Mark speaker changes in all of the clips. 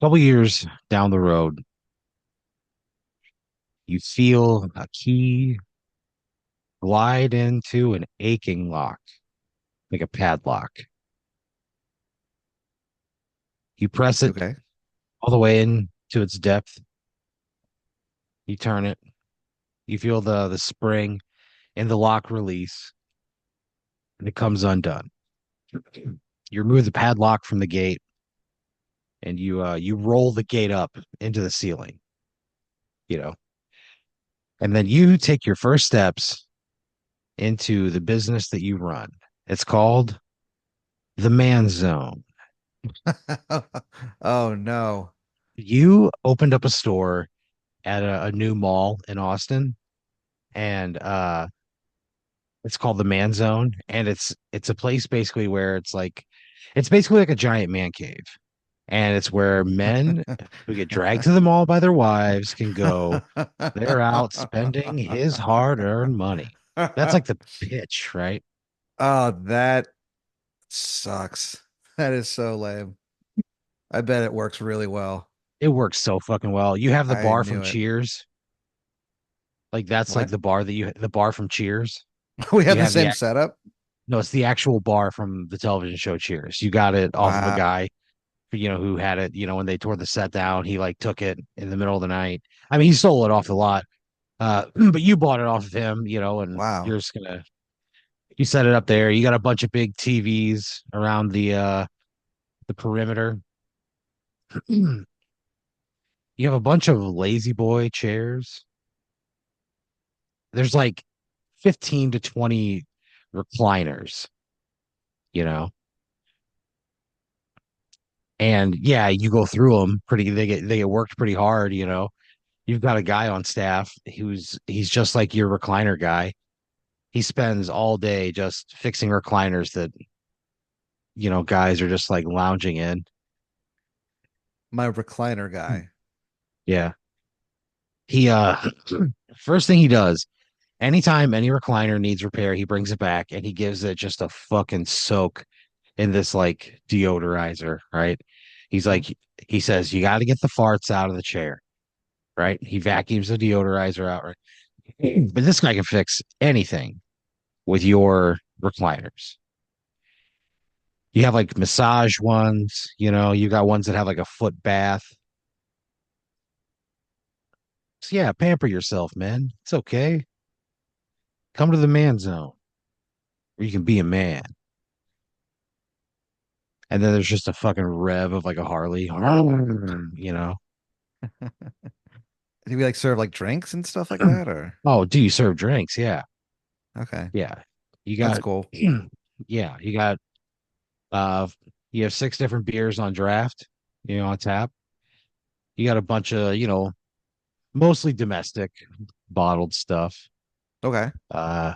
Speaker 1: couple years down the road, you feel a key glide into an aching lock, like a padlock. You press it
Speaker 2: Okay.
Speaker 1: all the way in to its depth. You turn it. You feel the spring and the lock release, and it comes undone. You remove the padlock from the gate, and you roll the gate up into the ceiling. You know, and then you take your first steps into the business that you run. It's called the man zone.
Speaker 2: Oh no.
Speaker 1: You opened up a store at a new mall in Austin, and it's called the Man Zone, and it's a place basically where it's basically like a giant man cave, and it's where men who get dragged to the mall by their wives can go. They're out spending his hard-earned money. That's like the pitch, right?
Speaker 2: Oh, that sucks. That is so lame. I bet it works really well.
Speaker 1: It works so fucking well. You have the
Speaker 2: I
Speaker 1: bar from
Speaker 2: knew it.
Speaker 1: Cheers, like that's like
Speaker 2: What?
Speaker 1: the bar from Cheers.
Speaker 2: We have
Speaker 1: You
Speaker 2: the
Speaker 1: have the
Speaker 2: same setup?
Speaker 1: No, it's the actual bar from the television show Cheers. You got it off of a
Speaker 2: Wow.
Speaker 1: guy, who had it, when they tore the set down, he like took it in the middle of the night. I mean, he stole it off the lot. But you bought it off of him, and
Speaker 2: Wow.
Speaker 1: you set it up there. You got a bunch of big TVs around the perimeter. You have a bunch of lazy boy chairs. There's like 15 to 20 recliners, you know. And yeah, you go through them they get worked pretty hard, you know. You've got a guy on staff he's just like your recliner guy. He spends all day just fixing recliners that, guys are just like lounging in.
Speaker 2: My recliner guy.
Speaker 1: Yeah. He first thing he does, anytime any recliner needs repair, he brings it back and he gives it just a fucking soak in this like deodorizer, right? He's
Speaker 2: Mhm.
Speaker 1: like he says, you got to get the farts out of the chair, right? He vacuums the deodorizer out, right? But this guy can fix anything with your recliners. You have like massage ones, you got ones that have like a foot bath. So yeah, pamper yourself, man. It's okay. Come to the man zone where you can be a man. And then there's just a fucking rev of like a Harley, you know.
Speaker 2: Do we like serve like drinks and stuff like that or?
Speaker 1: Oh, do you serve drinks? Yeah.
Speaker 2: Okay.
Speaker 1: Yeah. You
Speaker 2: That's
Speaker 1: got
Speaker 2: cool.
Speaker 1: yeah, uh you have six different beers on draft, on tap. You got a bunch of, mostly domestic bottled stuff.
Speaker 2: Okay.
Speaker 1: Uh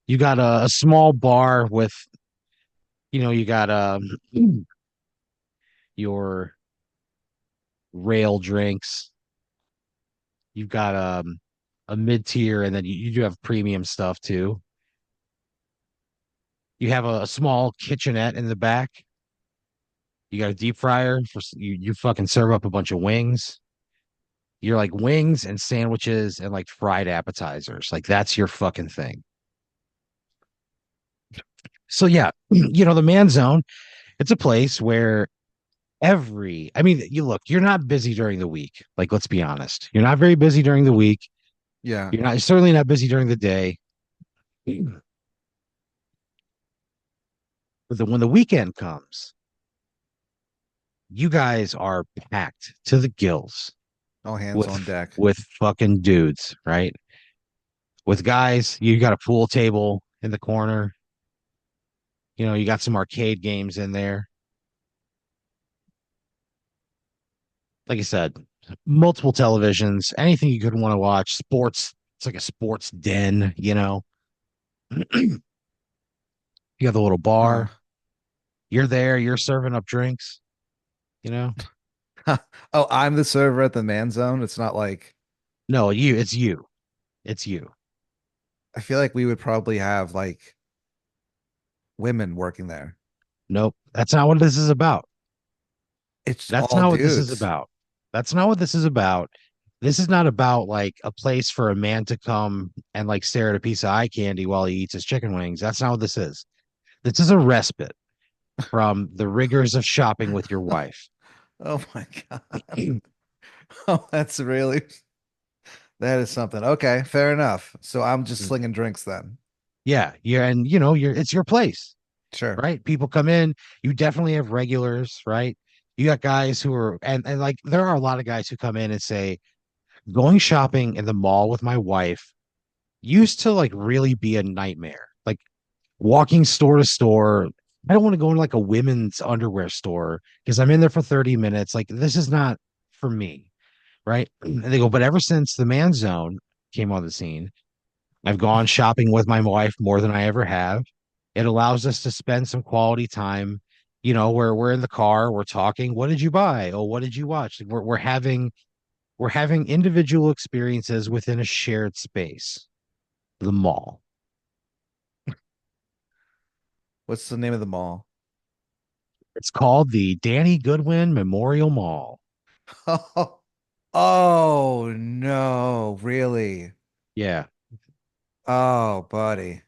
Speaker 1: you got a small bar with, you got your rail drinks. You've got a mid tier, and then you do have premium stuff too. You have a small kitchenette in the back. You got a deep fryer for you fucking serve up a bunch of wings. You're like wings and sandwiches and like fried appetizers. Like that's your fucking thing. So yeah, the man zone, it's a place where I mean, you're not busy during the week. Like, let's be honest. You're not very busy during the week.
Speaker 2: Yeah.
Speaker 1: You're certainly not busy during the day. But then when the weekend comes, you guys are packed to the gills
Speaker 2: All hands
Speaker 1: with
Speaker 2: on deck.
Speaker 1: with fucking dudes, right? With guys, you got a pool table in the corner. You got some arcade games in there. Like I said, multiple televisions, anything you could want to watch. Sports, it's like a sports den. You have the little
Speaker 2: Huh.
Speaker 1: bar. You're there, you're serving up drinks, you know?
Speaker 2: Oh, I'm the server at the man zone. It's not like
Speaker 1: No, it's you. It's you.
Speaker 2: I feel like we would probably have like women working there.
Speaker 1: Nope. That's not what this is about.
Speaker 2: It's
Speaker 1: That's
Speaker 2: all
Speaker 1: not what this is
Speaker 2: dudes.
Speaker 1: about. That's not what this is about. This is not about like a place for a man to come and like stare at a piece of eye candy while he eats his chicken wings. That's not what this is. This is a respite from the rigors of shopping with your wife.
Speaker 2: Oh my God. Oh, that's really, that is something. Okay, fair enough. So I'm just slinging drinks then.
Speaker 1: Yeah, yeah, and you know, it's your place,
Speaker 2: Sure.
Speaker 1: right? People come in, you definitely have regulars, right? You got guys who are and like there are a lot of guys who come in and say, going shopping in the mall with my wife used to like really be a nightmare. Like walking store to store. I don't want to go into like a women's underwear store because I'm in there for 30 minutes. Like this is not for me, right? And they go, but ever since the man zone came on the scene, I've gone shopping with my wife more than I ever have. It allows us to spend some quality time, you know, where we're in the car, we're talking, what did you buy? Oh, what did you watch? Like, we're having individual experiences within a shared space, the mall.
Speaker 2: What's the name of the mall?
Speaker 1: It's called the Danny Goodwin Memorial Mall.
Speaker 2: Oh, oh no, really?
Speaker 1: Yeah.
Speaker 2: Oh, buddy.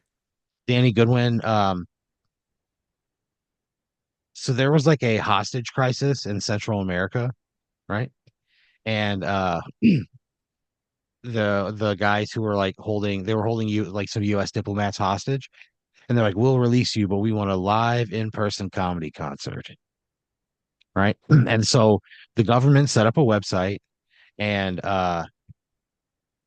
Speaker 1: Danny Goodwin. So there was like a hostage crisis in Central America, right? And the guys who were like they were holding you like some US diplomats hostage, and they're like, we'll release you, but we want a live in-person comedy concert, right? And so the government set up a website and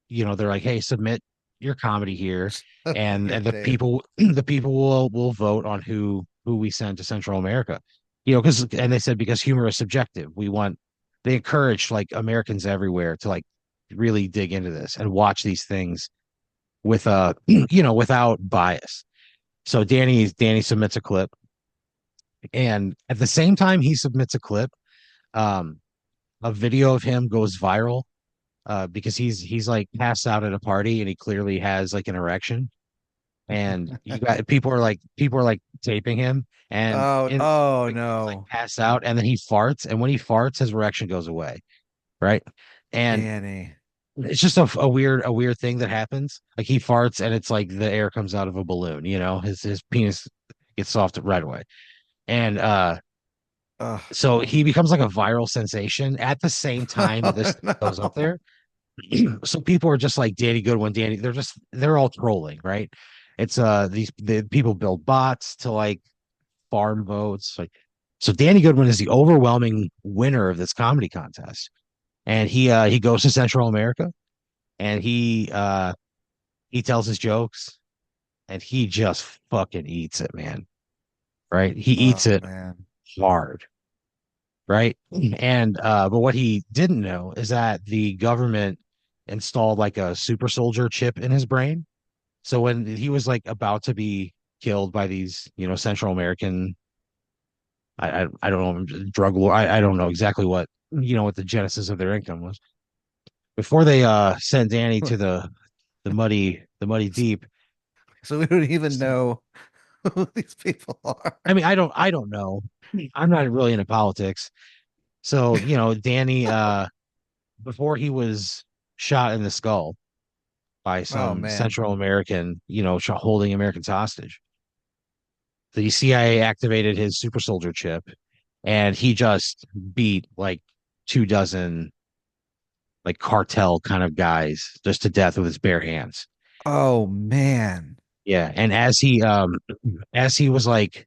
Speaker 1: you know, they're like, hey, submit your comedy here,
Speaker 2: Your
Speaker 1: and the
Speaker 2: tape.
Speaker 1: people the people will vote on who we send to Central America. You know, because and they said because humor is subjective. They encourage like Americans everywhere to like really dig into this and watch these things with you know, without bias. So Danny submits a clip, and at the same time he submits a clip, um, a video of him goes viral because he's like passed out at a party and he clearly has like an erection, and you got people are like taping him, and
Speaker 2: Oh,
Speaker 1: in
Speaker 2: oh
Speaker 1: like he's like
Speaker 2: no.
Speaker 1: passed out, and then he farts, and when he farts his erection goes away, right? And
Speaker 2: Danny.
Speaker 1: it's just a weird thing that happens. Like he farts and it's like the air comes out of a balloon, you know, his penis gets soft right away. And
Speaker 2: Oh,
Speaker 1: so he becomes like a viral sensation at the same time that this goes up
Speaker 2: no.
Speaker 1: there. So people are just like Danny Goodwin, they're all trolling, right? It's the people build bots to like farm votes. Like so Danny Goodwin is the overwhelming winner of this comedy contest. And he goes to Central America and he tells his jokes and he just fucking eats it, man. Right? He eats
Speaker 2: Oh
Speaker 1: it
Speaker 2: man.
Speaker 1: hard. Right? And but what he didn't know is that the government installed like a super soldier chip in his brain. So when he was like about to be killed by these, you know, Central American, I don't know, drug war, I don't know exactly what, you know, what the genesis of their income was. Before they sent Danny to the muddy deep.
Speaker 2: So we don't even know who these people are.
Speaker 1: I mean, I don't know. I'm not really into politics. So, you know, Danny before he was shot in the skull by
Speaker 2: Oh
Speaker 1: some
Speaker 2: man.
Speaker 1: Central American, you know, holding Americans hostage, the CIA activated his super soldier chip and he just beat like 2 dozen like cartel kind of guys just to death with his bare hands.
Speaker 2: Oh man.
Speaker 1: Yeah. And as he was like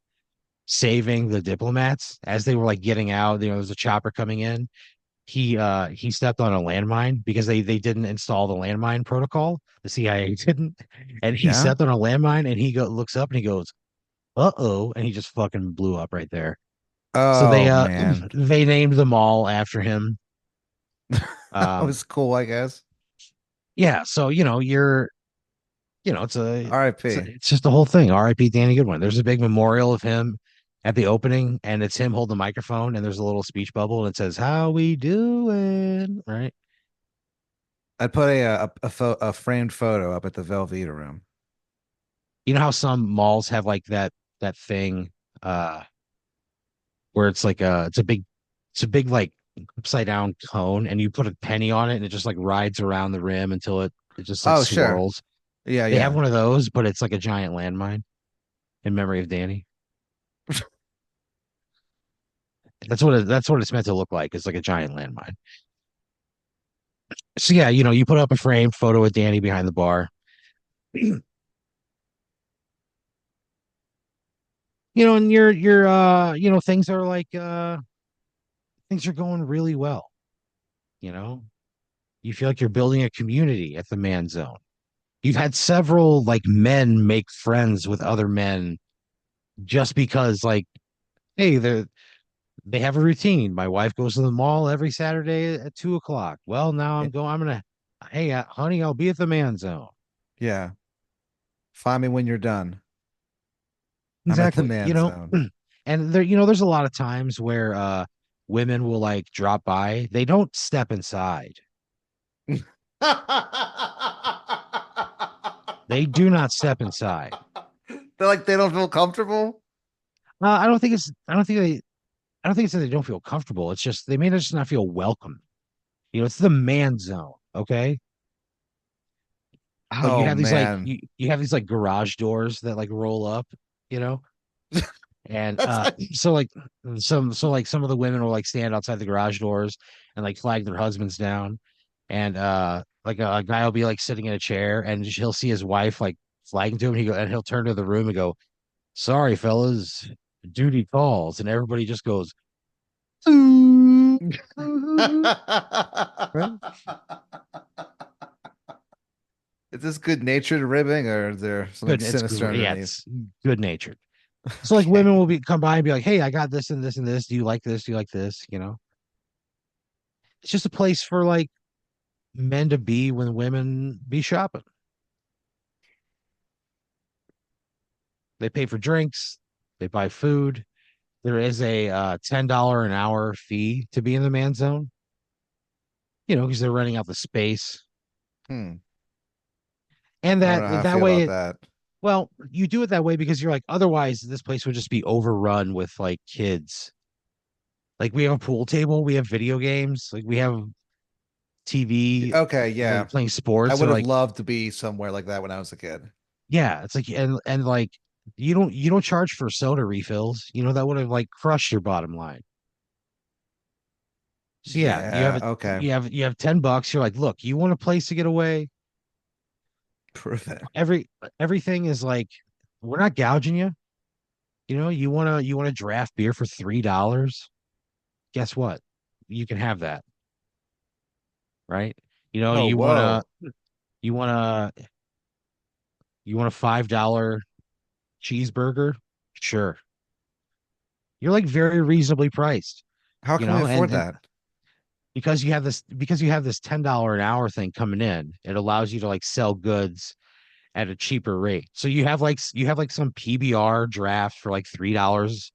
Speaker 1: saving the diplomats, as they were like getting out, you know, there's a chopper coming in. He stepped on a landmine because they didn't install the landmine protocol. The CIA didn't. And he
Speaker 2: Yeah.
Speaker 1: stepped on a landmine and he looks up and he goes, "Uh-oh," and he just fucking blew up right there. So they
Speaker 2: Oh man.
Speaker 1: they named the mall after him.
Speaker 2: That
Speaker 1: Um
Speaker 2: was cool, I guess.
Speaker 1: yeah, so you know, you know,
Speaker 2: R.I.P.
Speaker 1: it's just the whole thing. R.I.P. Danny Goodwin. There's a big memorial of him at the opening, and it's him holding the microphone, and there's a little speech bubble, and it says, "How we doing?" Right?
Speaker 2: I'd put a framed photo up at the Velveeta room.
Speaker 1: You know how some malls have like that thing uh where it's like it's a big It's a big like upside down cone, and you put a penny on it, and it just like rides around the rim until it just like
Speaker 2: Oh, sure.
Speaker 1: swirls.
Speaker 2: Yeah,
Speaker 1: They have
Speaker 2: yeah.
Speaker 1: one of those, but it's like a giant landmine in memory of Danny. That's what it's meant to look like. It's like a giant landmine. So yeah, you put up a framed photo of Danny behind the bar. And things are like things are going really well, you know. You feel like you're building a community at the man zone. You've had several like men make friends with other men just because like, hey, they have a routine. My wife goes to the mall every Saturday at 2 o'clock. Well, now
Speaker 2: Eh,
Speaker 1: I'm gonna, hey, honey, I'll be at the man zone.
Speaker 2: Yeah. Find me when you're done. I'm at the
Speaker 1: Exactly.
Speaker 2: man zone.
Speaker 1: And there's a lot of times where women will like drop by. They don't step inside. They do not step inside.
Speaker 2: They're like they don't feel comfortable.
Speaker 1: I don't think it's that they don't feel comfortable. It's just they may just not feel welcome. It's the man zone, okay? Like
Speaker 2: Oh man.
Speaker 1: you have these like garage doors that like roll up, you know? And
Speaker 2: That's like
Speaker 1: so like some of the women will like stand outside the garage doors and like flag their husbands down. And like a guy will be like sitting in a chair and he'll see his wife like flagging to him. And he'll turn to the room and go, "Sorry, fellas, duty calls." And everybody just goes, "Ooh, ooh." Right?
Speaker 2: Is this good natured ribbing or is there something
Speaker 1: Good.
Speaker 2: sinister
Speaker 1: Yeah,
Speaker 2: underneath?
Speaker 1: it's good natured. So like women
Speaker 2: Okay.
Speaker 1: will be come by and be like, "Hey, I got this and this and this. Do you like this? Do you like this?" It's just a place for like men to be when women be shopping. They pay for drinks, they buy food. There is a $10 an hour fee to be in the man zone, because they're renting out the space.
Speaker 2: Hmm.
Speaker 1: And
Speaker 2: I don't know how I
Speaker 1: that
Speaker 2: feel
Speaker 1: way
Speaker 2: about that.
Speaker 1: well, you do it that way because you're like, otherwise this place would just be overrun with like kids. Like we have a pool table, we have video games, like we have TV,
Speaker 2: Okay, yeah.
Speaker 1: like playing
Speaker 2: I
Speaker 1: sports, or
Speaker 2: would have
Speaker 1: like,
Speaker 2: loved to be somewhere like that when I was a kid.
Speaker 1: yeah, it's like, and like you don't charge for soda refills. That would have like crushed your bottom line. So yeah,
Speaker 2: Yeah, okay.
Speaker 1: you have $10. You're like, look, you want a place to get away?
Speaker 2: Prove it.
Speaker 1: Everything is like, we're not gouging you. You want to draft beer for $3. Guess what? You can have that, right? You know,
Speaker 2: Oh, whoa.
Speaker 1: you want to you want a $5 cheeseburger? Sure. You're like very reasonably priced,
Speaker 2: How can we afford
Speaker 1: and
Speaker 2: that?
Speaker 1: because you have this $10 an hour thing coming in, it allows you to like sell goods at a cheaper rate. So you have like some PBR draft for like $3.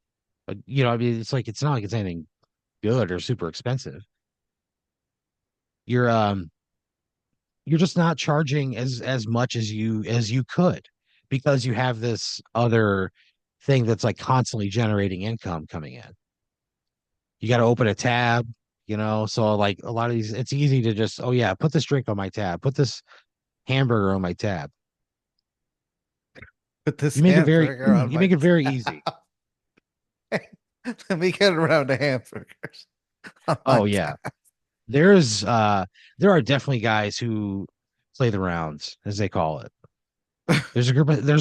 Speaker 1: I mean, it's not like it's anything good or super expensive. You're you're just not charging as much as you could because you have this other thing that's like constantly generating income coming in. You got to open a tab, so like a lot of these, it's easy to just, oh yeah, put this drink on my tab, put this hamburger on my tab.
Speaker 2: Put this
Speaker 1: You make it very
Speaker 2: hamburger on
Speaker 1: you
Speaker 2: my
Speaker 1: make it very
Speaker 2: tab.
Speaker 1: easy.
Speaker 2: Let me get around to hamburgers on my
Speaker 1: Oh yeah.
Speaker 2: tab.
Speaker 1: There's there are definitely guys who play the rounds, as they call it. There's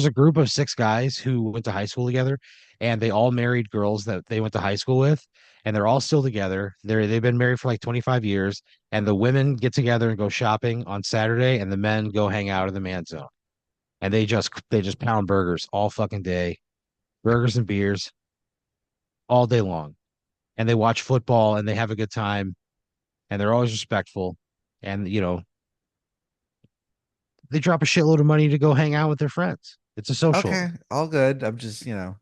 Speaker 1: a group of six guys who went to high school together, and they all married girls that they went to high school with, and they're all still together. They've been married for like 25 years, and the women get together and go shopping on Saturday, and the men go hang out in the man zone. And they just pound burgers all fucking day, burgers and beers all day long. And they watch football and they have a good time, and they're always respectful. And they drop a shitload of money to go hang out with their friends. It's a social
Speaker 2: Okay,
Speaker 1: event.
Speaker 2: all good. I'm just, I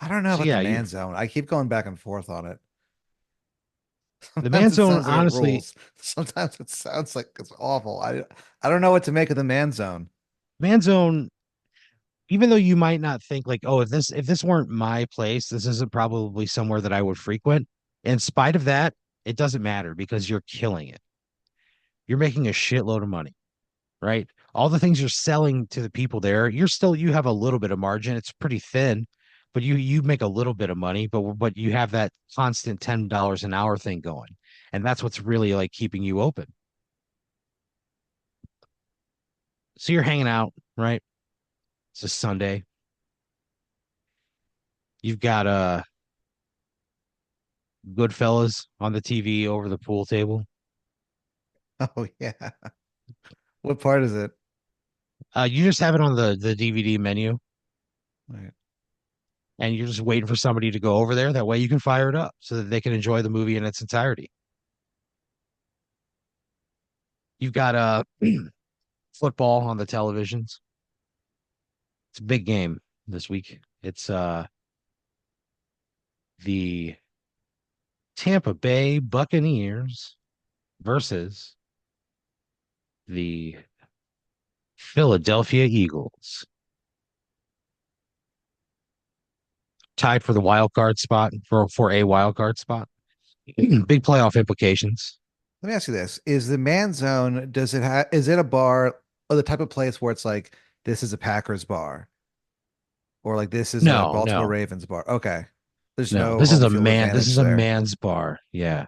Speaker 2: don't know
Speaker 1: So
Speaker 2: about the
Speaker 1: yeah,
Speaker 2: man zone. I keep going back and forth on it.
Speaker 1: the man
Speaker 2: Sometimes it
Speaker 1: zone,
Speaker 2: sounds like it
Speaker 1: honestly,
Speaker 2: rules. Sometimes it sounds like it's awful. I don't know what to make of the man zone.
Speaker 1: man zone, even though you might not think like, oh, if this weren't my place, this isn't probably somewhere that I would frequent. In spite of that, it doesn't matter because you're killing it. You're making a shitload of money, right? All the things you're selling to the people there, you have a little bit of margin. It's pretty thin, but you make a little bit of money, but you have that constant $10 an hour thing going. And that's what's really like keeping you open. So you're hanging out, right? It's a Sunday. You've got Goodfellas on the TV over the pool table.
Speaker 2: Oh yeah. What part is it?
Speaker 1: You just have it on the DVD menu,
Speaker 2: Right.
Speaker 1: and you're just waiting for somebody to go over there. That way you can fire it up so that they can enjoy the movie in its entirety. You've got football on the televisions. It's a big game this week. It's the Tampa Bay Buccaneers versus the Philadelphia Eagles. Tied for the wild card spot for a wild card spot. Big playoff implications.
Speaker 2: Let me ask you this. Is the man zone, does it have, is it a bar or the type of place where it's like, this is a Packers bar or like this is a
Speaker 1: No,
Speaker 2: Baltimore
Speaker 1: no,
Speaker 2: Ravens bar? Okay. There's
Speaker 1: no.
Speaker 2: no home field
Speaker 1: This
Speaker 2: advantage
Speaker 1: is a
Speaker 2: there.
Speaker 1: man's bar. Yeah.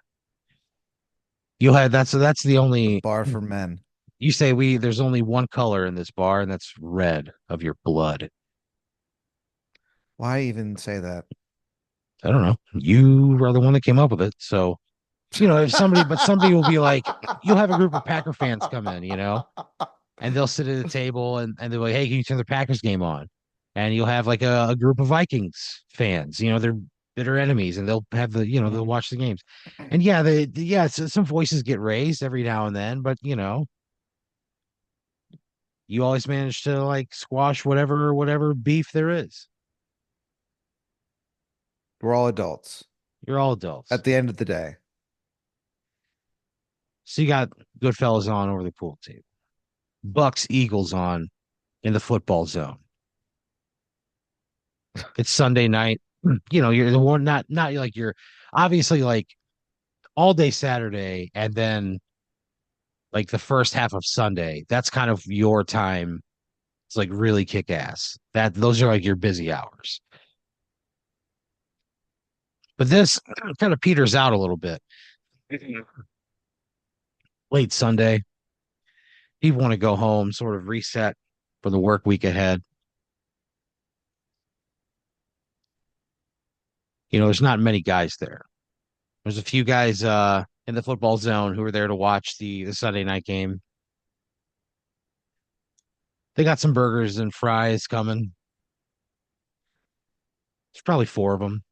Speaker 1: You'll have that's the
Speaker 2: A
Speaker 1: only
Speaker 2: bar for men.
Speaker 1: you say we there's only one color in this bar, and that's red of your blood.
Speaker 2: Why even say that?
Speaker 1: I don't know. You are the one that came up with it. So, if somebody will be like, you'll have a group of Packer fans come in, and they'll sit at a table and they're like, hey, can you turn the Packers game on? And you'll have like a group of Vikings fans, they're bitter enemies, and they'll have they'll
Speaker 2: Mhm.
Speaker 1: watch the games. And yeah, some voices get raised every now and then, but you always manage to like squash whatever beef there is.
Speaker 2: We're all adults
Speaker 1: You're all adults.
Speaker 2: at the end of the day.
Speaker 1: So you got Goodfellas on over the pool table. Bucks Eagles on in the football zone. It's Sunday night. You're the one not like you're obviously like all day Saturday and then like the first half of Sunday. That's kind of your time. It's like really kick ass. Those are like your busy hours. But this kind of peters out a little bit. Late Sunday, people want to go home, sort of reset for the work week ahead. There's not many guys there. There's a few guys in the football zone who are there to watch the Sunday night game. They got some burgers and fries coming. There's probably four of them.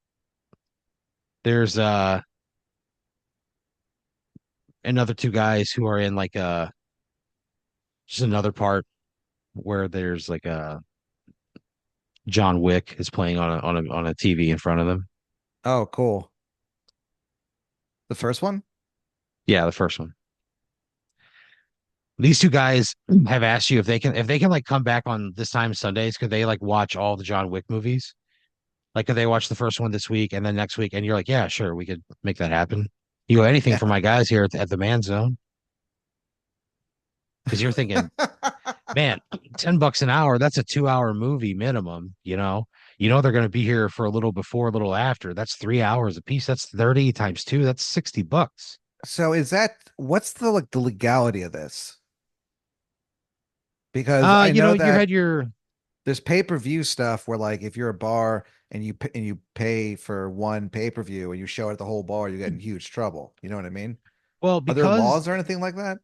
Speaker 1: There's another two guys who are in like just another part where there's like a John Wick is playing on a TV in front of them.
Speaker 2: Oh, cool. The first one?
Speaker 1: Yeah, the first one. These two guys have asked you if they can like come back on this time Sundays, could they like watch all the John Wick movies? Like, could they watch the first one this week and then next week? And you're like, yeah, sure, we could make that happen. Anything
Speaker 2: Yeah.
Speaker 1: for my guys here at the Man Zone, because you're thinking, man, $10 an hour, that's a 2 hour movie minimum. They're going to be here for a little before, a little after. That's 3 hours a piece. That's 30 times two. That's $60.
Speaker 2: So what's the like the legality of this? Because I know
Speaker 1: You
Speaker 2: that
Speaker 1: had your
Speaker 2: there's pay-per-view stuff where like if you're a bar and you pay for one pay-per-view and you show it at the whole bar, you get in huge trouble. You know what I mean?
Speaker 1: well,
Speaker 2: Are there
Speaker 1: because
Speaker 2: laws or anything like that?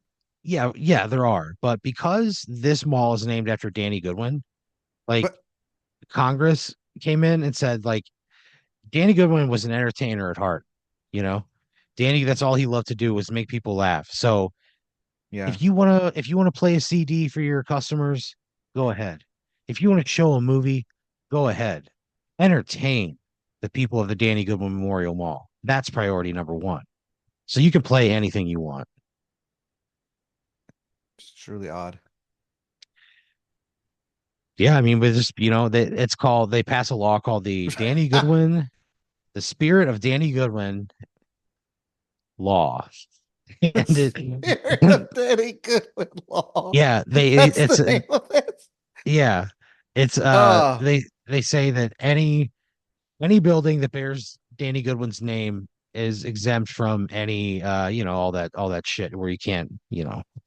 Speaker 1: yeah, there are, but because this mall is named after Danny Goodwin, like
Speaker 2: But
Speaker 1: Congress came in and said like Danny Goodwin was an entertainer at heart, you know. Danny, that's all he loved to do was make people laugh. So
Speaker 2: yeah,
Speaker 1: if you wanna play a CD for your customers, go ahead. If you want to show a movie, go ahead. Entertain the people of the Danny Goodwin Memorial Mall. That's priority number one. So you can play anything you want.
Speaker 2: it's truly odd.
Speaker 1: Yeah, I mean, but just it's called they pass a law called the Danny Goodwin, the Spirit of Danny Goodwin Law,
Speaker 2: The
Speaker 1: and
Speaker 2: spirit of Danny Goodwin Law.
Speaker 1: yeah,
Speaker 2: That's the name of it.
Speaker 1: yeah, it's
Speaker 2: Oh,
Speaker 1: they say that any building that bears Danny Goodwin's name is exempt from any all that shit where you can't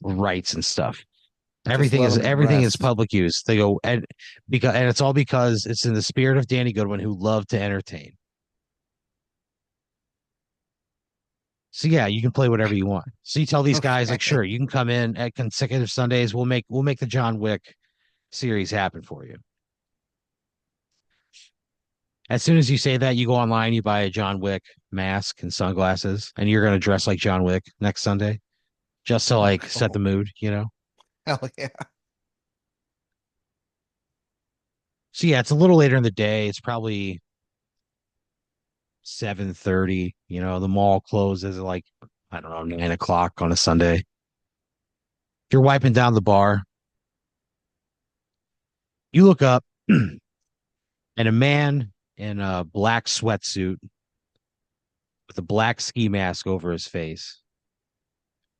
Speaker 1: rights and stuff.
Speaker 2: just
Speaker 1: Everything
Speaker 2: let
Speaker 1: is
Speaker 2: him
Speaker 1: everything is
Speaker 2: rest.
Speaker 1: public use. They go and it's all because it's in the spirit of Danny Goodwin who loved to entertain. So yeah, you can play whatever you want. So you tell these guys like,
Speaker 2: Okay.
Speaker 1: sure, you can come in at consecutive Sundays. We'll make the John Wick series happen for you. As soon as you say that, you go online, you buy a John Wick mask and sunglasses, and you're gonna dress like John Wick next Sunday, just to
Speaker 2: Oh,
Speaker 1: like set the
Speaker 2: oh,
Speaker 1: mood.
Speaker 2: hell yeah.
Speaker 1: So yeah, it's a little later in the day. It's probably 7:30. The mall closes at like, I don't know, 9 o'clock on a Sunday. You're wiping down the bar. You look up, and a man in a black sweatsuit with a black ski mask over his face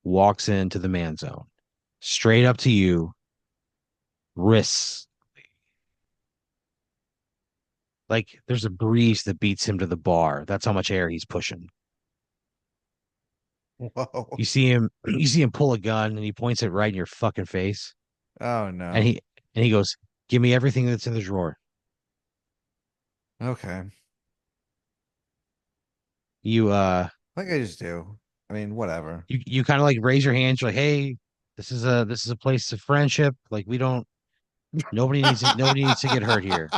Speaker 1: walks into the man zone, straight up to you, wrists like there's a breeze that beats him to the bar. That's how much air he's pushing.
Speaker 2: Whoa.
Speaker 1: You see him pull a gun and he points it right in your fucking face.
Speaker 2: Oh
Speaker 1: And
Speaker 2: no.
Speaker 1: he goes, "Give me everything that's in the drawer."
Speaker 2: Okay.
Speaker 1: You
Speaker 2: Like I just do. I mean, whatever.
Speaker 1: you kind of like raise your hands, you're like, "Hey, this is a place of friendship. Like we don't nobody needs to get hurt here."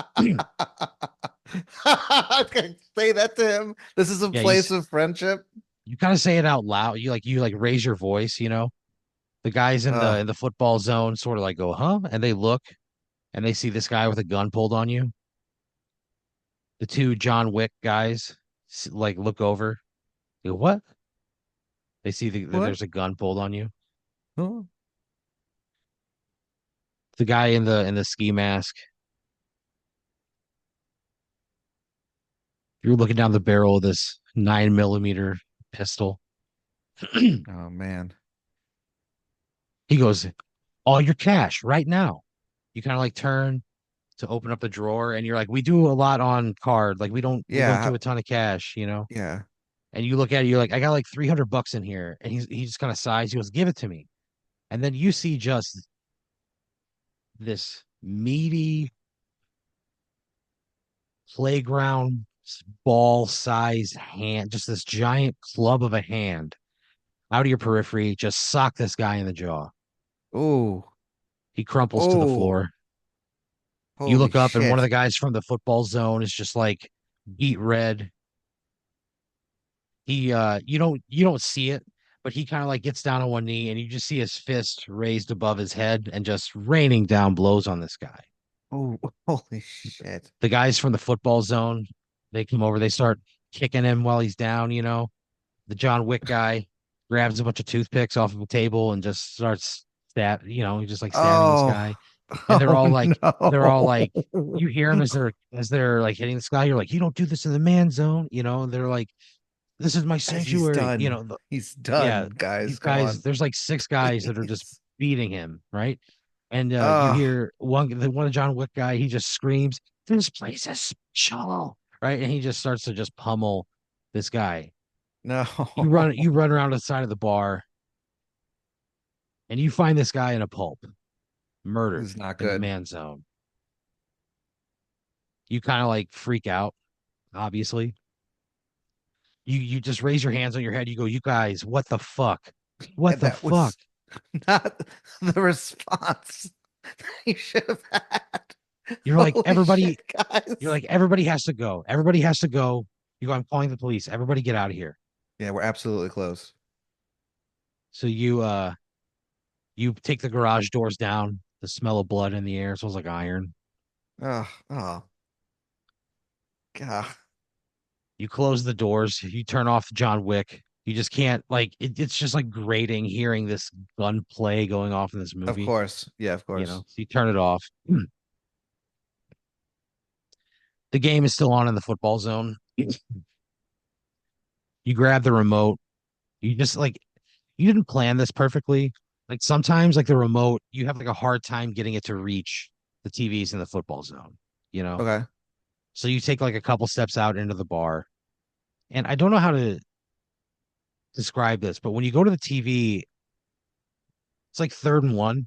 Speaker 2: Okay, say that to him. This is a
Speaker 1: Yeah, you
Speaker 2: place of friendship.
Speaker 1: you kind of say it out loud. You like raise your voice. The guys in the
Speaker 2: Uh,
Speaker 1: in the football zone sort of like go, "Huh?" And they look and they see this guy with a gun pulled on you. The two John Wick guys like look over. They go, "What?" They see that
Speaker 2: what?
Speaker 1: there's a gun pulled on you.
Speaker 2: Huh?
Speaker 1: The guy in the ski mask. You're looking down the barrel of this 9 millimeter pistol. He
Speaker 2: Oh man.
Speaker 1: goes, "All your cash right now." You kind of like turn to open up the drawer, and you're like, "We do a lot on card. Like we don't
Speaker 2: Yeah.
Speaker 1: do a ton of cash."
Speaker 2: Yeah.
Speaker 1: And you look at it, you're like, "I got like $300 in here," and he just kind of sighs. He goes, "Give it to me." And then you see just this meaty playground ball sized hand, just this giant club of a hand out of your periphery, just sock this guy in the jaw.
Speaker 2: Oh.
Speaker 1: He crumples to the
Speaker 2: Oh.
Speaker 1: floor. You
Speaker 2: Holy
Speaker 1: look up, and one of the
Speaker 2: shit.
Speaker 1: guys from the football zone is just like beat red. You don't see it, but he kind of like gets down on one knee, and you just see his fist raised above his head and just raining down blows on this guy.
Speaker 2: Oh, holy shit.
Speaker 1: The guys from the football zone, they come over, they start kicking him while he's down. The John Wick guy grabs a bunch of toothpicks off of a table and just starts he's just like stabbing this
Speaker 2: Oh.
Speaker 1: guy. And they're
Speaker 2: Oh
Speaker 1: all like, they're all like,
Speaker 2: no.
Speaker 1: you hear them as they're like hitting this guy. You're like, you don't do this in the man zone. And they're like, this is my
Speaker 2: Guys, he's
Speaker 1: sanctuary.
Speaker 2: done. He's
Speaker 1: Yeah,
Speaker 2: done, guys.
Speaker 1: these
Speaker 2: Come
Speaker 1: guys,
Speaker 2: on.
Speaker 1: there's like six guys that are just
Speaker 2: Please.
Speaker 1: beating him, right? And you
Speaker 2: Oh,
Speaker 1: hear one of John Wick guy, he just screams, "This place is special," right? And he just starts to just pummel this guy.
Speaker 2: no.
Speaker 1: You run around the side of the bar and you find this guy in a pulp,
Speaker 2: This is
Speaker 1: murdered
Speaker 2: not
Speaker 1: in the
Speaker 2: good.
Speaker 1: man zone. You kind of like freak out, obviously. You just raise your hands on your head. You go, "You guys, what the fuck? What
Speaker 2: And
Speaker 1: the
Speaker 2: that
Speaker 1: fuck?"
Speaker 2: was not the response you should have had.
Speaker 1: You're like,
Speaker 2: Holy
Speaker 1: everybody,
Speaker 2: shit, guys.
Speaker 1: everybody has to go. Everybody has to go. You go, "I'm calling the police. Everybody get out of here."
Speaker 2: Yeah, we're absolutely close.
Speaker 1: So you take the garage doors down. The smell of blood in the air smells like iron.
Speaker 2: Oh, oh, God.
Speaker 1: You close the doors. You turn off John Wick. You just can't like it's just like grating hearing this gunplay going off in this
Speaker 2: Of
Speaker 1: movie.
Speaker 2: course. Yeah, of course.
Speaker 1: So you turn it off. The game is still on in the football zone. You grab the remote. You just like you didn't plan this perfectly. Like sometimes like the remote, you have like a hard time getting it to reach the TVs in the football zone, you know?
Speaker 2: Okay.
Speaker 1: So you take like a couple steps out into the bar. And I don't know how to describe this, but when you go to the TV, it's like 3rd and 1,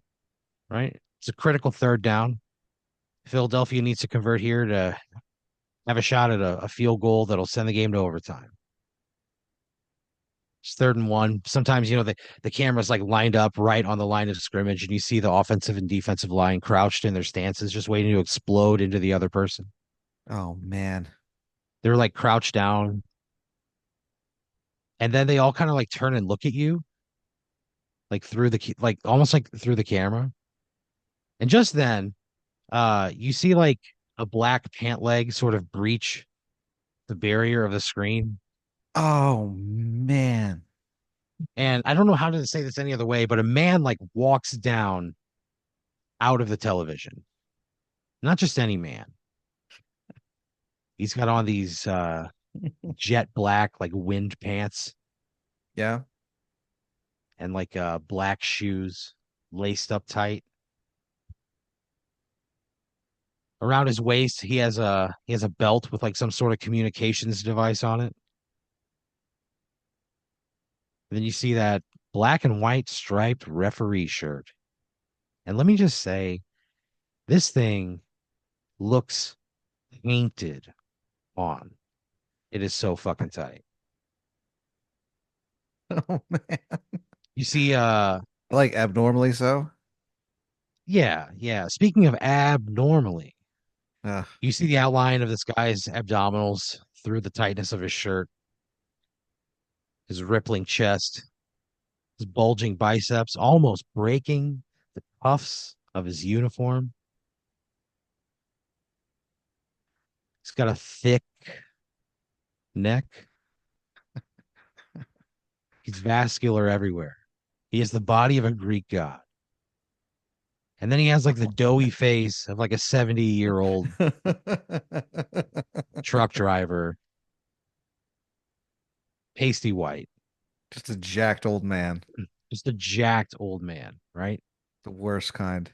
Speaker 1: right? It's a critical third down. Philadelphia needs to convert here to have a shot at a field goal that'll send the game to overtime. It's 3rd and 1. Sometimes, the camera's like lined up right on the line of scrimmage, and you see the offensive and defensive line crouched in their stances, just waiting to explode into the other person.
Speaker 2: Oh man.
Speaker 1: They're like crouched down, and then they all kind of like turn and look at you, like like almost like through the camera. And just then, you see like a black pant leg sort of breach the barrier of the screen.
Speaker 2: Oh man.
Speaker 1: And I don't know how to say this any other way, but a man like walks down out of the television. Not just any man. He's got on these jet black like wind pants
Speaker 2: Yeah.
Speaker 1: and like black shoes laced up tight. Around his waist, he has a belt with like some sort of communications device on it. And then you see that black and white striped referee shirt. And let me just say, this thing looks painted on. It is so fucking tight.
Speaker 2: Oh man.
Speaker 1: You see,
Speaker 2: Like abnormally so.
Speaker 1: yeah, yeah. Speaking of abnormally,
Speaker 2: Ugh.
Speaker 1: you see the outline of this guy's abdominals through the tightness of his shirt, his rippling chest, his bulging biceps, almost breaking the cuffs of his uniform. He's got a thick neck. He's vascular everywhere. He has the body of a Greek god. And then he has like the doughy face of like a 70-year-old truck driver, pasty white,
Speaker 2: Just a jacked old man.
Speaker 1: just a jacked old man, right?
Speaker 2: The worst kind.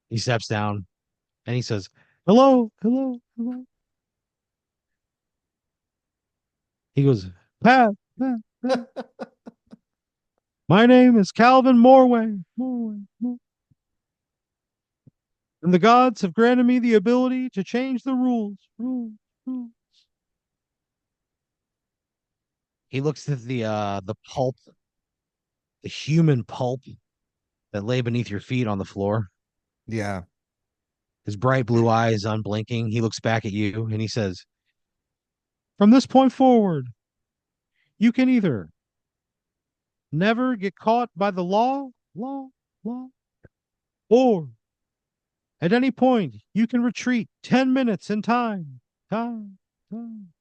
Speaker 1: He steps down and he says, "Hello, hello, hello." He goes, "Pat, Pat, Pat. My name is Calvin Morway. Morway, Morway. And the gods have granted me the ability to change the rules. Rules, rules." He looks at the pulp, the human pulp that lay beneath your feet on the floor.
Speaker 2: Yeah.
Speaker 1: His bright blue eyes unblinking. He looks back at you and he says, "From this point forward, you can either never get caught by the law, or at any point you can retreat 10 minutes in time.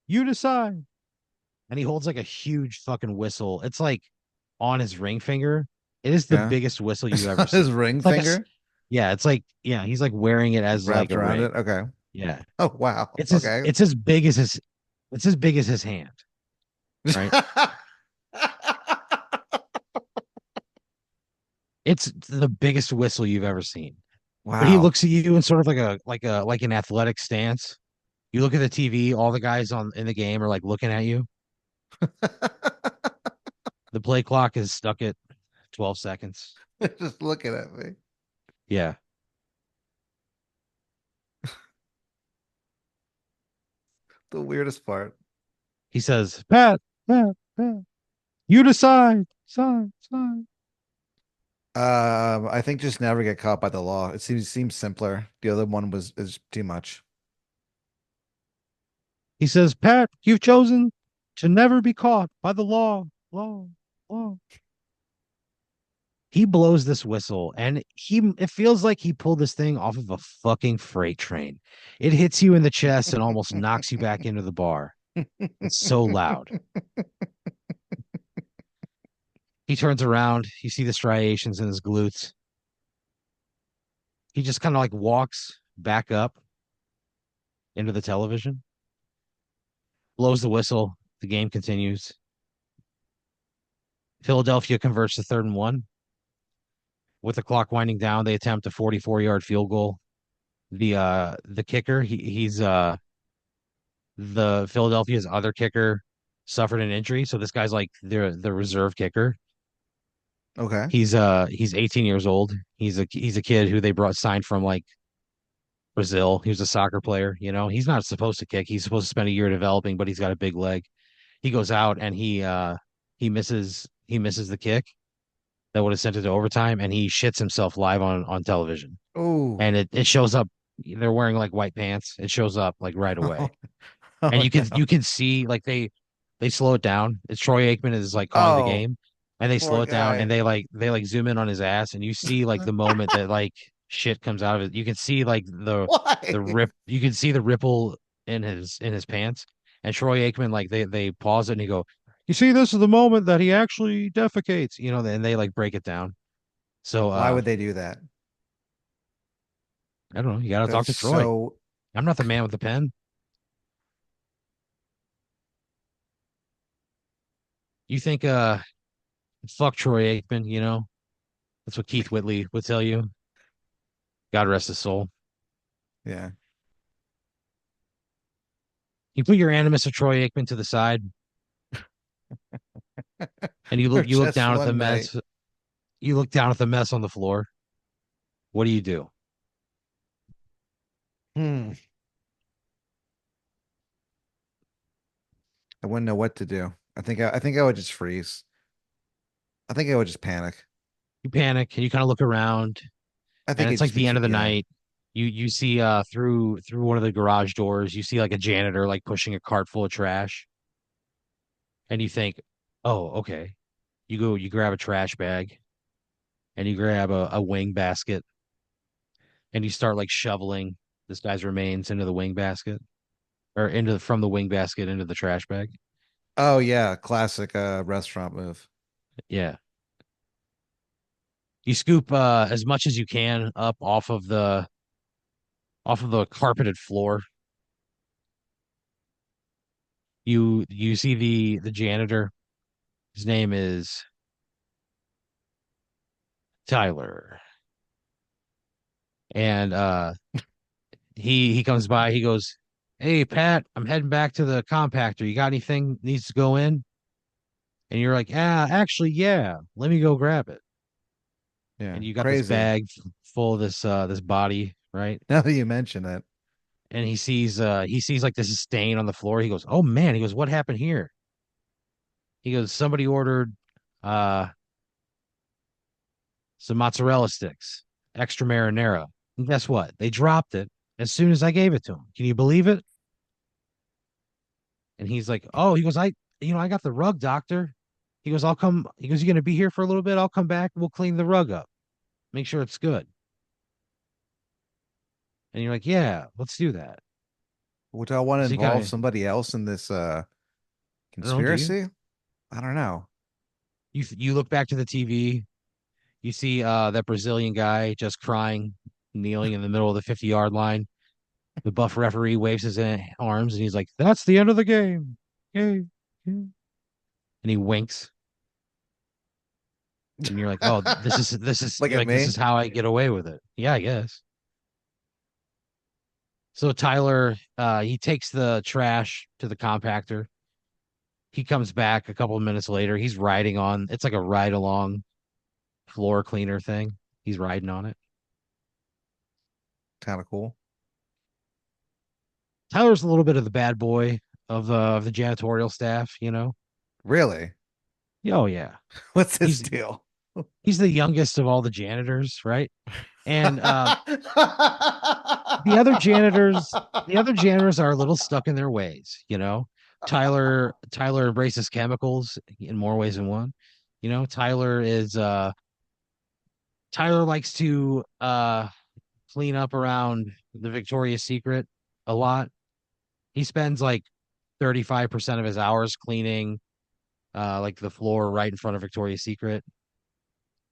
Speaker 1: You decide." And he holds like a huge fucking whistle. It's like on his ring finger. It is the
Speaker 2: Yeah.
Speaker 1: biggest whistle you've ever
Speaker 2: His
Speaker 1: seen.
Speaker 2: ring
Speaker 1: Like
Speaker 2: finger
Speaker 1: yeah, it's like yeah, he's like wearing it as like
Speaker 2: wrapped
Speaker 1: a
Speaker 2: around
Speaker 1: ring.
Speaker 2: it. Okay.
Speaker 1: Yeah.
Speaker 2: Oh wow.
Speaker 1: It's as
Speaker 2: Okay.
Speaker 1: it's as big as his it's as big as his hand, right? It's the biggest whistle you've ever seen. But he
Speaker 2: Wow.
Speaker 1: looks at you in sort of like an athletic stance. You look at the TV, all the guys on in the game are like looking at you. The play clock is stuck at 12 seconds.
Speaker 2: Just looking at me.
Speaker 1: Yeah.
Speaker 2: The weirdest part.
Speaker 1: He says, Pat, you decide. Sign.
Speaker 2: I think just never get caught by the law. It seems simpler. The other one was is too much.
Speaker 1: He says, Pat, you've chosen to never be caught by the law. He blows this whistle and it feels like he pulled this thing off of a fucking freight train. It hits you in the chest and almost knocks you back into the bar. It's so loud. He turns around. You see the striations in his glutes. He just kind of like walks back up into the television, blows the whistle. The game continues. Philadelphia converts to 3rd and 1. With the clock winding down, they attempt a 44-yard field goal. The kicker, he's the Philadelphia's other kicker suffered an injury, so this guy's like the reserve kicker.
Speaker 2: Okay.
Speaker 1: He's 18 years old. He's a kid who they brought signed from like Brazil. He was a soccer player, you know. He's not supposed to kick. He's supposed to spend a year developing, but he's got a big leg. He goes out and he misses the kick that would have sent it to overtime, and he shits himself live on television.
Speaker 2: Oh.
Speaker 1: And it shows up. They're wearing like white pants. It shows up like right away. And
Speaker 2: Oh
Speaker 1: you
Speaker 2: no.
Speaker 1: can see like they slow it down. It's Troy Aikman is like calling the
Speaker 2: Oh,
Speaker 1: game, and they
Speaker 2: poor
Speaker 1: slow it down, and
Speaker 2: guy.
Speaker 1: they zoom in on his ass, and you see like the moment that like shit comes out of it. You can see like the
Speaker 2: Why?
Speaker 1: rip. You can see the ripple in his pants. And Troy Aikman like they pause it and he go, "You see, this is the moment that he actually defecates." You know, and they like break it down. So
Speaker 2: Why would they do that?
Speaker 1: I don't know. You got to talk
Speaker 2: That's
Speaker 1: to Troy.
Speaker 2: so
Speaker 1: I'm not the man with the pen. You think fuck Troy Aikman, you know? That's what Keith Whitley would tell you. God rest his soul.
Speaker 2: yeah.
Speaker 1: You put your animus of Troy Aikman to the side and
Speaker 2: For
Speaker 1: you look
Speaker 2: just
Speaker 1: down at the
Speaker 2: one night.
Speaker 1: mess. You look down at the mess on the floor. What do you do?
Speaker 2: Hmm. I wouldn't know what to do. I think I would just freeze. I think I would just panic.
Speaker 1: You panic and you kind of look around
Speaker 2: I
Speaker 1: and
Speaker 2: think
Speaker 1: it's
Speaker 2: it'd
Speaker 1: like
Speaker 2: just be
Speaker 1: the end of the
Speaker 2: yeah.
Speaker 1: night. You see through one of the garage doors, you see like a janitor like pushing a cart full of trash and you think, "Oh, okay." You grab a trash bag and you grab a wing basket and you start like shoveling this guy's remains into the wing basket or from the wing basket into the trash bag.
Speaker 2: Oh yeah, classic restaurant move.
Speaker 1: Yeah. You scoop as much as you can up off of the carpeted floor. You see the janitor. His name is Tyler. And he comes by, he goes, "Hey Pat, I'm heading back to the compactor. You got anything needs to go in?" And you're like, "Ah, actually, yeah. Let me go grab it."
Speaker 2: Yeah.
Speaker 1: And you got this
Speaker 2: Crazy.
Speaker 1: bag full of this body, right?
Speaker 2: Now that you mention it.
Speaker 1: And he sees like this stain on the floor. He goes, "Oh man." He goes, "What happened here?" He goes, "Somebody ordered uh some mozzarella sticks, extra marinara." And guess what? They dropped it as soon as I gave it to him. Can you believe it? And he's like, "Oh," he goes, I got the rug, doctor." He goes, "I'll come." He goes, "You gonna be here for a little bit? I'll come back. We'll clean the rug up. Make sure it's good." And you're like, "Yeah, let's do that."
Speaker 2: Would I want to
Speaker 1: So you
Speaker 2: involve
Speaker 1: kind of,
Speaker 2: somebody else in this
Speaker 1: I don't know, do you?
Speaker 2: conspiracy? I don't know.
Speaker 1: You look back to the TV. You see that Brazilian guy just crying, kneeling in the middle of the 50-yard line. The buff referee waves his arms and he's like, "That's the end of the game." Yay. And he winks. And you're like, "Oh,
Speaker 2: Look
Speaker 1: you're
Speaker 2: at
Speaker 1: like, this
Speaker 2: me.
Speaker 1: is how I get away with it." Yeah, I guess. So Tyler, he takes the trash to the compactor. He comes back a couple of minutes later. He's riding on, it's like a ride along floor cleaner thing. He's riding on it.
Speaker 2: Kind of cool.
Speaker 1: Tyler's a little bit of the bad boy of the janitorial staff, you know.
Speaker 2: Really?
Speaker 1: Oh yeah.
Speaker 2: What's his
Speaker 1: He's
Speaker 2: deal?
Speaker 1: he's the youngest of all the janitors, right? And the other janitors are a little stuck in their ways, you know. Tyler embraces chemicals in more ways than one. You know, Tyler likes to clean up around the Victoria's Secret a lot. He spends like 35% of his hours cleaning like the floor right in front of Victoria's Secret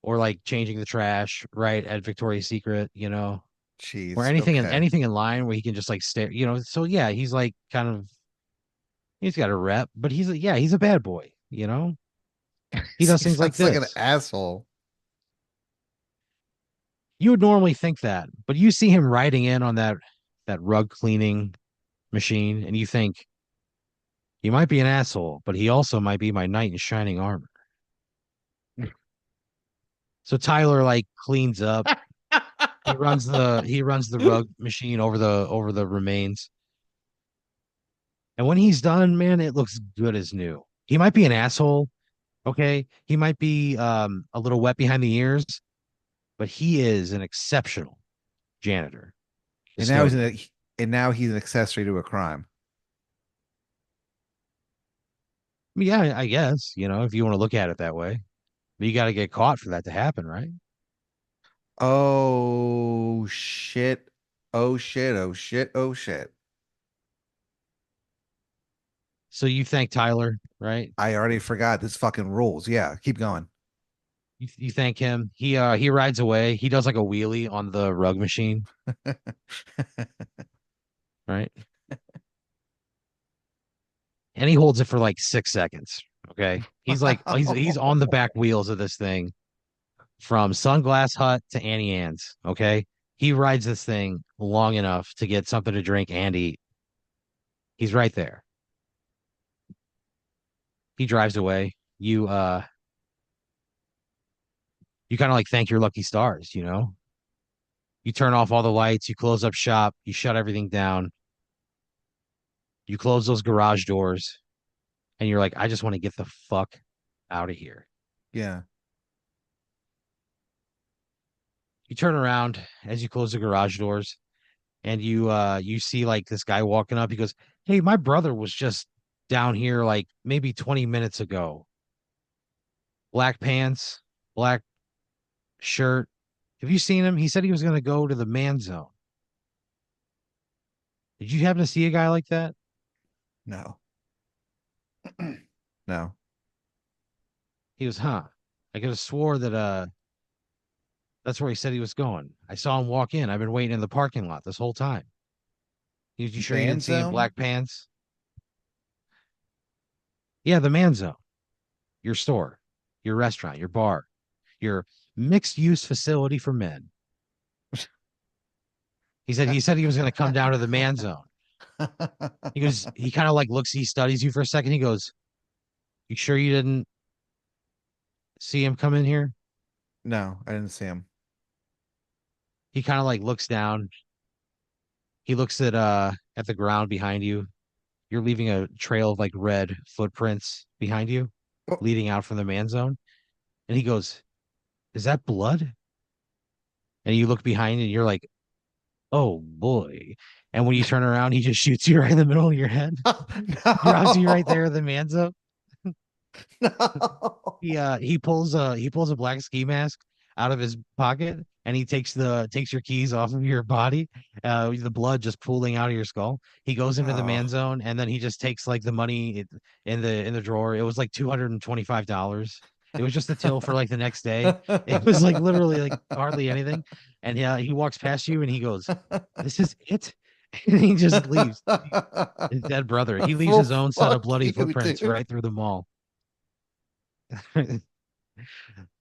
Speaker 1: or like changing the trash right at Victoria's Secret, you know. or
Speaker 2: Jeez. Okay.
Speaker 1: anything in line where he can just like stare, So yeah, he's like kind of he's got a rep, but he's a bad boy, He does
Speaker 2: He
Speaker 1: things like
Speaker 2: sounds like an
Speaker 1: this.
Speaker 2: asshole.
Speaker 1: You would normally think that, but you see him riding in on that rug cleaning machine, and you think he might be an asshole, but he also might be my knight in shining armor. So Tyler like cleans up. He runs the rug machine over the remains. And when he's done, man, it looks good as new. He might be an asshole, okay? He might be a little wet behind the ears, but he is an exceptional janitor,
Speaker 2: And now he's
Speaker 1: custodian.
Speaker 2: an accessory to a crime.
Speaker 1: I mean, yeah, I guess, if you want to look at it that way. But you got to get caught for that to happen, right?
Speaker 2: Oh shit. Oh shit. Oh shit. Oh shit.
Speaker 1: So you thank Tyler, right?
Speaker 2: I already forgot this fucking rules. Yeah, keep going.
Speaker 1: You thank him. He rides away. He does like a wheelie on the rug machine, right? And he holds it for like 6 seconds. Okay. He's like he's on the back wheels of this thing from Sunglass Hut to Annie Ann's. Okay. He rides this thing long enough to get something to drink and eat. He's right there. He drives away. You kind of like thank your lucky stars. You turn off all the lights, you close up shop, you shut everything down, you close those garage doors, and you're like, I just want to get the fuck out of here.
Speaker 2: Yeah.
Speaker 1: You turn around as you close the garage doors and you see like this guy walking up. He goes, "Hey, my brother was just down here like maybe 20 minutes ago. Black pants, black shirt. Have you seen him? He said he was going to go to the man zone. Did you happen to see a guy like that?"
Speaker 2: No. No.
Speaker 1: He goes, "Huh. I could have swore that that's where he said he was going. I saw him walk in. I've been waiting in the parking lot this whole time." You sure you
Speaker 2: Man
Speaker 1: didn't see him
Speaker 2: zone?
Speaker 1: black pants? Yeah, the man zone, your store, your restaurant, your bar, your mixed use facility for men. He said he was going to come down to the man zone. He goes, he kind of like looks, he studies you for a second. He goes, "You sure you didn't see him come in here?"
Speaker 2: No, I didn't see him.
Speaker 1: He kind of like looks down. He looks at the ground behind you. You're leaving a trail of like red footprints behind you,
Speaker 2: Oh,
Speaker 1: leading out from the man zone. And he goes, "Is that blood?" And you look behind and you're like, "Oh boy." And when you turn around, he just shoots you right in the middle of your head, drops you right there
Speaker 2: no.
Speaker 1: in the man zone.
Speaker 2: No.
Speaker 1: He pulls a black ski mask out of his pocket and he takes your keys off of your body, the blood just pooling out of your skull. He goes into the man
Speaker 2: Oh.
Speaker 1: zone and then he just takes like the money in the drawer. It was like $225. It was just the till for like the next day. It was like literally like hardly anything. And he walks past you and he goes, "This is it." And he just leaves. His dead brother. He leaves
Speaker 2: Well,
Speaker 1: his own set of
Speaker 2: fuck
Speaker 1: bloody
Speaker 2: you,
Speaker 1: footprints
Speaker 2: dude.
Speaker 1: right through the mall.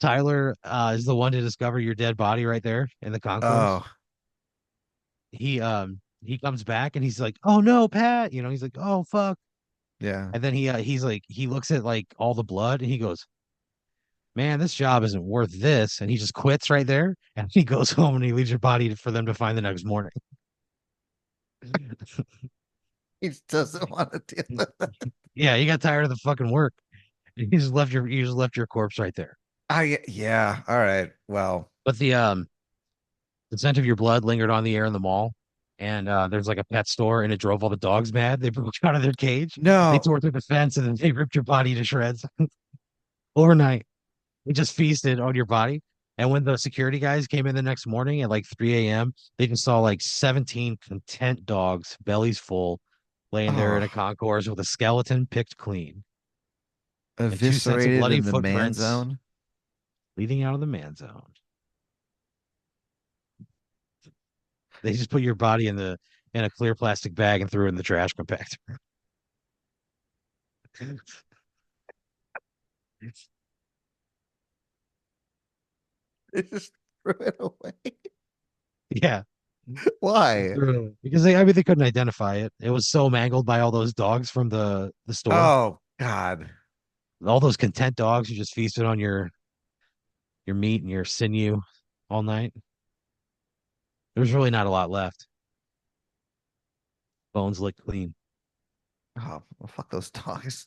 Speaker 1: Tyler is the one to discover your dead body right there in the concourse.
Speaker 2: Oh,
Speaker 1: He comes back and he's like, "Oh no, Pat," he's like, "Oh fuck."
Speaker 2: yeah.
Speaker 1: And then he's like he looks at like all the blood and he goes, "Man, this job isn't worth this." And he just quits right there and he goes home and he leaves your body for them to find the next morning.
Speaker 2: He just doesn't want to deal with it.
Speaker 1: Yeah, he got tired of the fucking work. You just left your corpse right there.
Speaker 2: Yeah. All right. Well,
Speaker 1: But the scent of your blood lingered on the air in the mall. And there's like a pet store, and it drove all the dogs mad. They broke out of their cage. They
Speaker 2: no.
Speaker 1: tore through the fence, and then they ripped your body to shreds overnight. They just feasted on your body. And when the security guys came in the next morning at like 3 a.m., they just saw like 17 content dogs, bellies full, laying there in a
Speaker 2: Oh,
Speaker 1: concourse with a skeleton picked clean and two sets of
Speaker 2: eviscerated
Speaker 1: bloody
Speaker 2: in the man
Speaker 1: footprints
Speaker 2: zone.
Speaker 1: leading out of the man zone. They just put your body in a clear plastic bag and threw it in the trash compactor.
Speaker 2: They just threw it away.
Speaker 1: Yeah, they
Speaker 2: Why?
Speaker 1: threw it away. Because I mean, they couldn't identify it. It was so mangled by all those dogs from the store.
Speaker 2: Oh God.
Speaker 1: All those content dogs who just feasted on your meat and your sinew all night. There's really not a lot left. Bones licked clean.
Speaker 2: Oh, well, fuck those dogs.